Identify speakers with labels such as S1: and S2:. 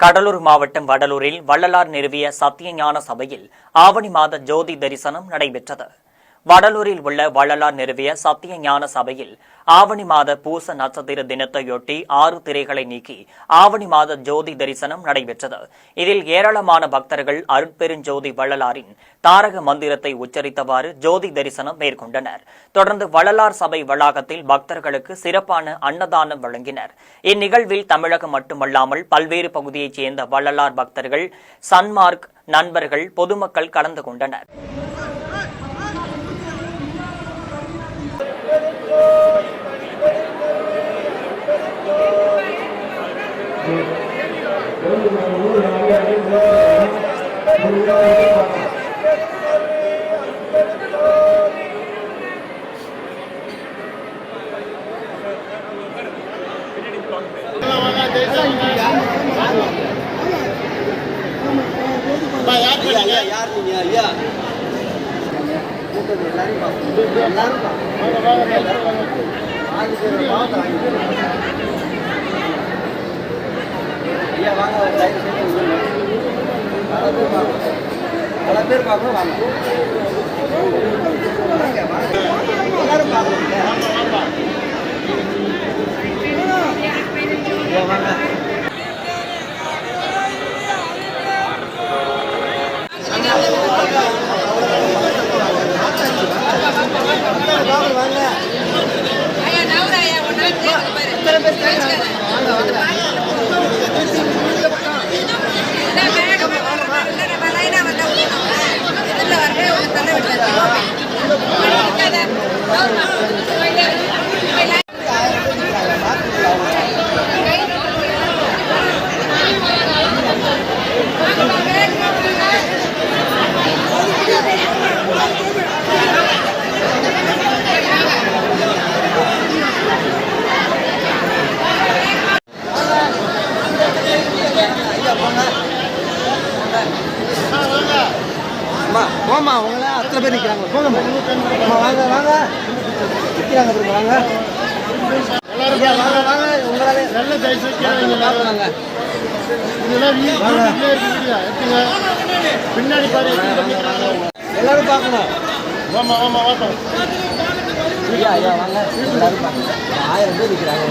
S1: கடலூர் மாவட்டம் வடலூரில் வள்ளலார் நிறுவிய சத்தியஞான சபையில் ஆவணி மாத ஜோதி தரிசனம் நடைபெற்றது. வடலூரில் உள்ள வள்ளலார் நிறுவிய சத்தியஞான சபையில் ஆவணி மாத பூச நட்சத்திர தினத்தையொட்டி 6 திரைகளை நீக்கி ஆவணி மாத ஜோதி தரிசனம் நடைபெற்றது. இதில் ஏராளமான பக்தர்கள் அருட்பெருஞ்சோதி வள்ளலாரின் தாரக மந்திரத்தை உச்சரித்தவாறு ஜோதி தரிசனம் மேற்கொண்டனர். தொடர்ந்து வள்ளலார் சபை வளாகத்தில் பக்தர்களுக்கு சிறப்பான அன்னதானம் வழங்கினர். இந்நிகழ்வில் தமிழகம் மட்டுமல்லாமல் பல்வேறு பகுதியைச் சேர்ந்த வள்ளலார் பக்தர்கள், சன்மார்க் நண்பர்கள், பொதுமக்கள் கலந்து கொண்டனர்.
S2: பல பேர் பார்க்கணும் வாங்க. எல்லாரும் பார்க்கணும். போமா அவங்கள அத்தனை பேர் நிற்கிறாங்க. போங்கம்மா வாங்க வாங்க நிற்கிறாங்க. வாங்க வாங்க வாங்க உங்களாலே நல்ல பார்க்கலாங்க. பின்னாடி பாரு எல்லாரும் பார்க்கணும். ஐயா ஐயா வாங்க எல்லாரும் பார்க்கணும். 1000 பேர் நிற்கிறாங்க.